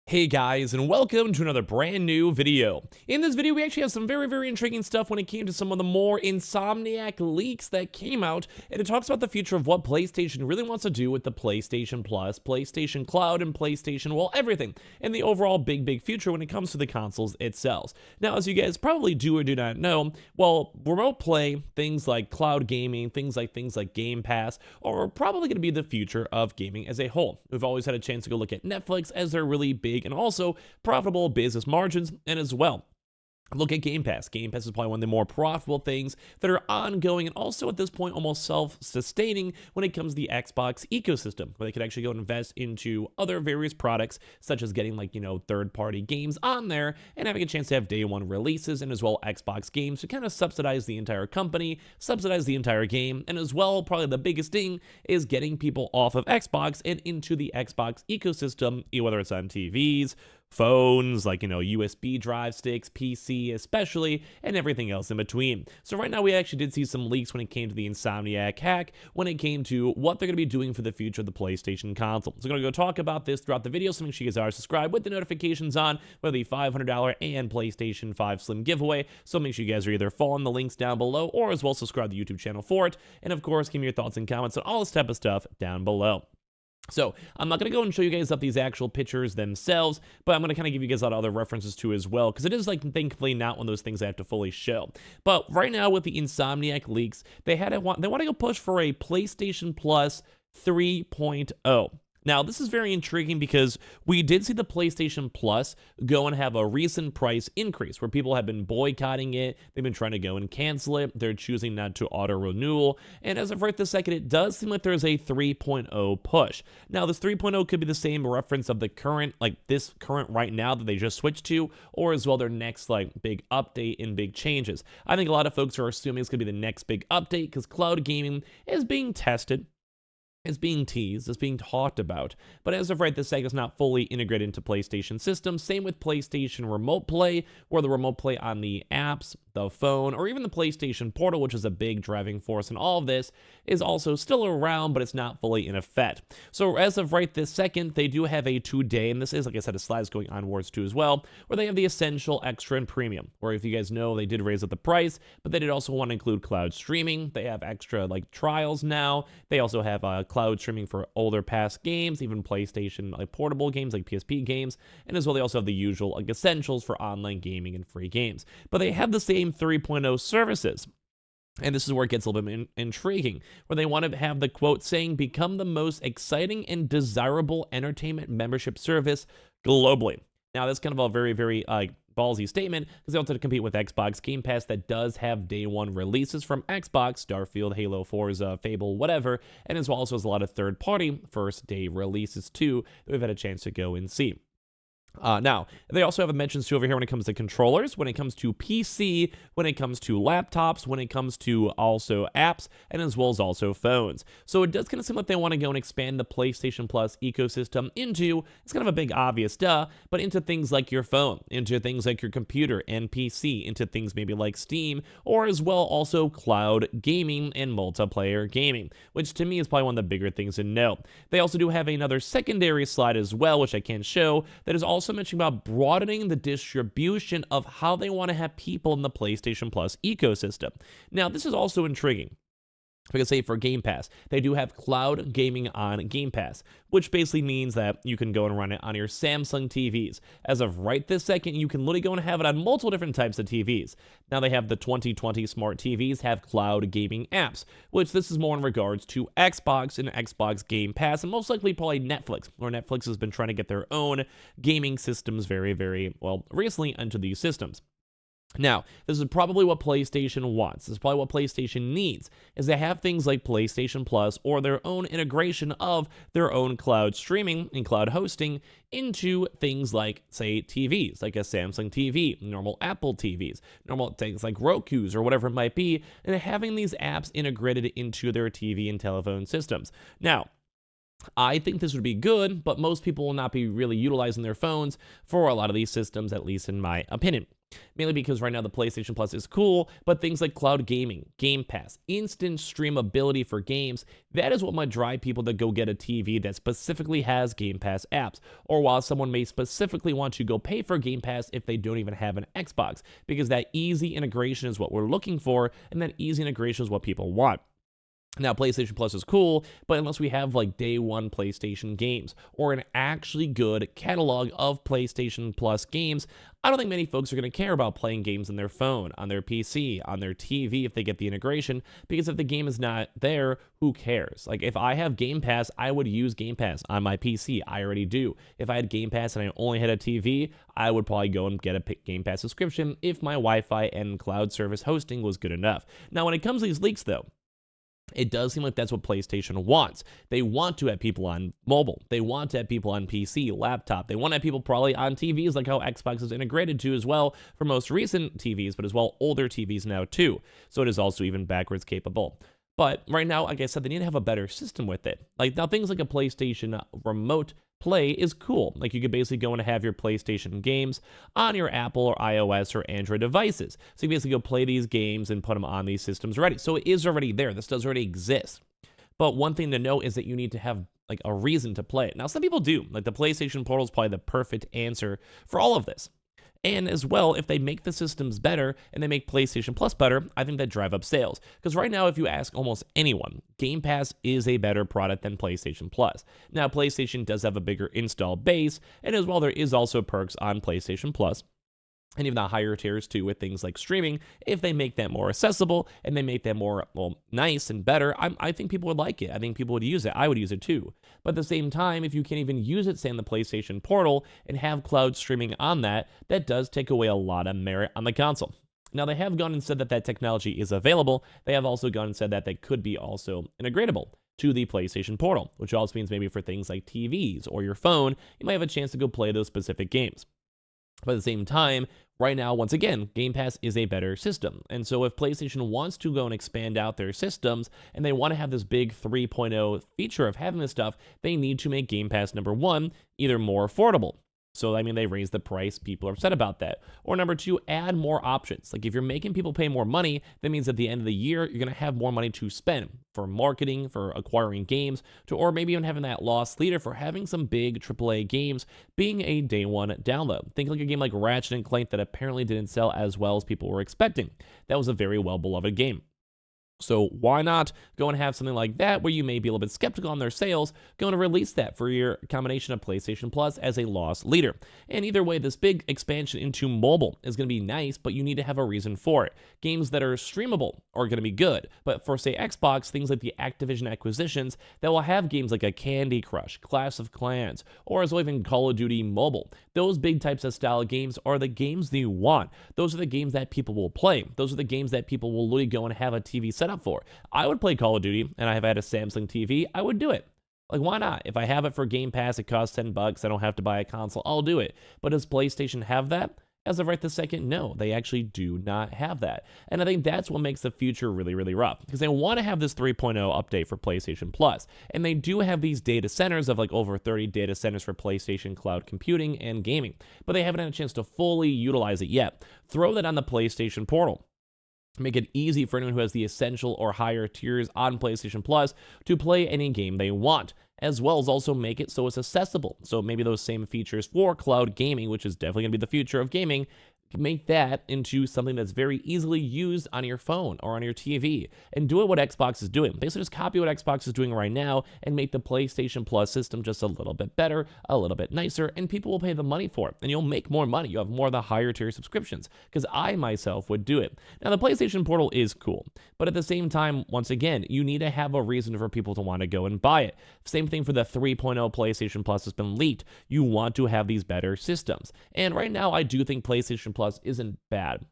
Hey guys, and welcome to another brand new video. In this video, we actually have some very intriguing stuff when it came to some of the more Insomniac leaks that came out, and it talks about the future of what PlayStation really wants to do with the PlayStation Plus, PlayStation Cloud, and PlayStation, well, everything, and the overall big future when it comes to the consoles itself. Now, as you guys probably do or do not know, well, remote play, things like cloud gaming, things like Game Pass, are probably going to be the future of gaming as a whole. We've always had a chance to go look at Netflix as their really big and also profitable business margins, and as well, look at Game Pass. Game Pass is probably one of the more profitable things that are ongoing and also at this point almost self-sustaining when it comes to the Xbox ecosystem, where they could actually go and invest into other various products, such as getting third-party games on there and having a chance to have day one releases, and as well Xbox games to kind of subsidize the entire company, subsidize the entire game, and as well, probably the biggest thing is getting people off of Xbox and into the Xbox ecosystem, whether it's on TVs, phones, USB drive sticks, PC especially, and everything else in between. So right now we actually did see some leaks when it came to the Insomniac hack, when it came to what they're going to be doing for the future of the PlayStation console. So I'm going to go talk about this throughout the video, so make sure you guys are subscribed with the notifications on for the $500 and PlayStation 5 Slim giveaway. So make sure you guys are either following the links down below or as well subscribe to the YouTube channel for it. And of course, give me your thoughts and comments on all this type of stuff down below. So I'm not going to go and show you guys up these actual pictures themselves, but I'm going to kind of give you guys a lot of other references too as well, because it is thankfully not one of those things I have to fully show. But right now with the Insomniac leaks, they want to go push for a PlayStation Plus 3.0. Now, this is very intriguing because we did see the PlayStation Plus go and have a recent price increase where people have been boycotting it. They've been trying to go and cancel it. They're choosing not to auto-renewal. And as of right this second, it does seem like there's a 3.0 push. Now, this 3.0 could be the same reference of the current, this current right now that they just switched to, or as well their next, big update and big changes. I think a lot of folks are assuming it's going to be the next big update because cloud gaming is being tested. It's being teased, it's being talked about, but as of right this second, it's not fully integrated into PlayStation systems. Same with PlayStation Remote Play, or the Remote Play on the apps, the phone, or even the PlayStation Portal, which is a big driving force in all of this, is also still around, but it's not fully in effect. So as of right this second, they do have a 2-day, and this is, like I said, a slide's going onwards too as well, where they have the Essential, Extra, and Premium, where if you guys know, they did raise up the price, but they did also want to include cloud streaming. They have extra, trials now. They also have cloud streaming for older past games, even PlayStation portable games like PSP games, and as well they also have the usual essentials for online gaming and free games. But they have the same 3.0 services. And this is where it gets a little bit intriguing, where they want to have the quote saying, "Become the most exciting and desirable entertainment membership service globally." Now, that's kind of a very ballsy statement, because they wanted to compete with Xbox Game Pass that does have day one releases from Xbox, Starfield, Halo, Forza, Fable, whatever, and as well also has a lot of third-party first day releases too that we've had a chance to go and see. Now, they also have mentions too over here when it comes to controllers, when it comes to PC, when it comes to laptops, when it comes to also apps, and as well as also phones. So it does kind of seem like they want to go and expand the PlayStation Plus ecosystem into, it's kind of a big obvious duh, but into things like your phone, into things like your computer and PC, into things maybe like Steam, or as well also cloud gaming and multiplayer gaming, which to me is probably one of the bigger things to know. They also do have another secondary slide as well, which I can't show, that is also mentioning about broadening the distribution of how they want to have people in the PlayStation Plus ecosystem. Now, this is also intriguing. Because say for Game Pass, they do have cloud gaming on Game Pass, which basically means that you can go and run it on your Samsung TVs. As of right this second, you can literally go and have it on multiple different types of TVs. Now they have the 2020 smart TVs have cloud gaming apps, which this is more in regards to Xbox and Xbox Game Pass, and most likely probably Netflix, where Netflix has been trying to get their own gaming systems very well recently into these systems. Now, this is probably what PlayStation wants. This is probably what PlayStation needs, is they have things like PlayStation Plus or their own integration of their own cloud streaming and cloud hosting into things like, say, TVs, like a Samsung TV, normal Apple TVs, normal things like Roku's or whatever it might be, and having these apps integrated into their TV and telephone systems. Now, I think this would be good, but most people will not be really utilizing their phones for a lot of these systems, at least in my opinion. Mainly because right now the PlayStation Plus is cool, but things like cloud gaming, Game Pass, instant streamability for games, that is what might drive people to go get a TV that specifically has Game Pass apps. Or while someone may specifically want to go pay for Game Pass if they don't even have an Xbox, because that easy integration is what we're looking for, and that easy integration is what people want. Now, PlayStation Plus is cool, but unless we have like day one PlayStation games or an actually good catalog of PlayStation Plus games, I don't think many folks are going to care about playing games on their phone, on their PC, on their TV if they get the integration, because if the game is not there, who cares? Like, if I have Game Pass, I would use Game Pass on my PC. I already do. If I had Game Pass and I only had a TV, I would probably go and get a Game Pass subscription if my Wi-Fi and cloud service hosting was good enough. Now, when it comes to these leaks, though, it does seem like that's what PlayStation wants. They want to have people on mobile. They want to have people on PC, laptop. They want to have people probably on TVs, like how Xbox is integrated to as well for most recent TVs, but as well older TVs now too. So it is also even backwards capable. But right now, like I said, they need to have a better system with it. Like now, things like a PlayStation Remote Play is cool. Like you could basically go and have your PlayStation games on your Apple or iOS or Android devices. So you basically go play these games and put them on these systems already. So it is already there. This does already exist. But one thing to know is that you need to have like a reason to play it. Now, some people do. Like the PlayStation Portal is probably the perfect answer for all of this. And as well, if they make the systems better and they make PlayStation Plus better, I think that drive up sales. Because right now, if you ask almost anyone, Game Pass is a better product than PlayStation Plus. Now, PlayStation does have a bigger install base, and as well, there is also perks on PlayStation Plus. And even the higher tiers too, with things like streaming, if they make that more accessible and they make that more, well, nice and better, I think people would like it. I think people would use it. I would use it too. But at the same time, if you can't even use it, say, on the PlayStation Portal and have cloud streaming on that, that does take away a lot of merit on the console. Now, they have gone and said that that technology is available. They have also gone and said that they could be also integratable to the PlayStation Portal, which also means maybe for things like TVs or your phone, you might have a chance to go play those specific games. But at the same time, right now, once again, Game Pass is a better system. And so if PlayStation wants to go and expand out their systems and they want to have this big 3.0 feature of having this stuff, they need to make Game Pass, number one, either more affordable. So, I mean, they raise the price. People are upset about that. Or number two, add more options. Like if you're making people pay more money, that means at the end of the year, you're going to have more money to spend for marketing, for acquiring games, or maybe even having that loss leader for having some big AAA games being a day one download. Think like a game like Ratchet and Clank that apparently didn't sell as well as people were expecting. That was a very well-beloved game. So why not go and have something like that where you may be a little bit skeptical on their sales, go and release that for your combination of PlayStation Plus as a loss leader. And either way, this big expansion into mobile is going to be nice, but you need to have a reason for it. Games that are streamable are going to be good, but for, say, Xbox, things like the Activision acquisitions that will have games like a Candy Crush, Clash of Clans, or as well even Call of Duty Mobile. Those big types of style games are the games that you want. Those are the games that people will play. Those are the games that people will literally go and have a TV set up for. I would play Call of Duty, and I've had a Samsung TV. I would do it. Like, why not? If I have it for Game Pass, it costs $10. I don't have to buy a console. I'll do it. But does PlayStation have that? As of right this second, no, they actually do not have that. And I think that's what makes the future really, really rough, because they want to have this 3.0 update for PlayStation Plus. And they do have these data centers of like over 30 data centers for PlayStation cloud computing and gaming, but they haven't had a chance to fully utilize it yet. Throw that on the PlayStation Portal. Make it easy for anyone who has the essential or higher tiers on PlayStation Plus to play any game they want, as well as also make it so it's accessible. So maybe those same features for cloud gaming, which is definitely going to be the future of gaming, make that into something that's very easily used on your phone or on your TV, and do it what Xbox is doing. Basically just copy what Xbox is doing right now and make the PlayStation Plus system just a little bit better, a little bit nicer, and people will pay the money for it, and you'll make more money. You'll have more of the higher tier subscriptions, because I myself would do it. Now, the PlayStation Portal is cool, but at the same time, once again, you need to have a reason for people to want to go and buy it. Same thing for the 3.0 PlayStation Plus has been leaked. You want to have these better systems. And right now, I do think PlayStation Plus isn't bad,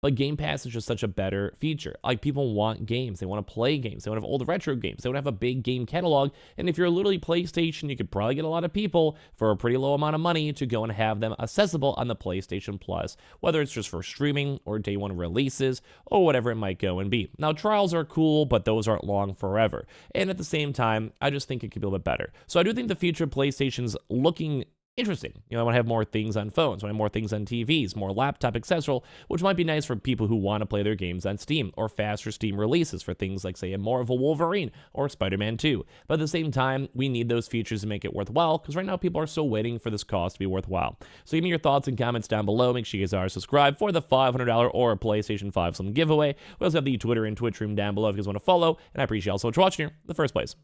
but Game Pass is just such a better feature. Like, people want games. They want to play games. They want to have old retro games. They want to have a big game catalog. And if you're literally PlayStation, you could probably get a lot of people for a pretty low amount of money to go and have them accessible on the PlayStation Plus, whether it's just for streaming or day one releases or whatever it might go and be. Now, trials are cool, but those aren't long forever. And at the same time, I just think it could be a little bit better. So I do think the future of PlayStation's looking interesting. I want to have more things on phones, I want to have more things on TVs, more laptop accessible, which might be nice for people who want to play their games on Steam, or faster Steam releases for things like, say, a more of a Wolverine or Spider-Man 2. But at the same time, we need those features to make it worthwhile, because right now people are still waiting for this cost to be worthwhile. So give me your thoughts and comments down below. Make sure you guys are subscribed for the $500 or PlayStation 5 Slim giveaway. We also have the Twitter and Twitch room down below if you guys want to follow, and I appreciate you all so much for watching here in the first place.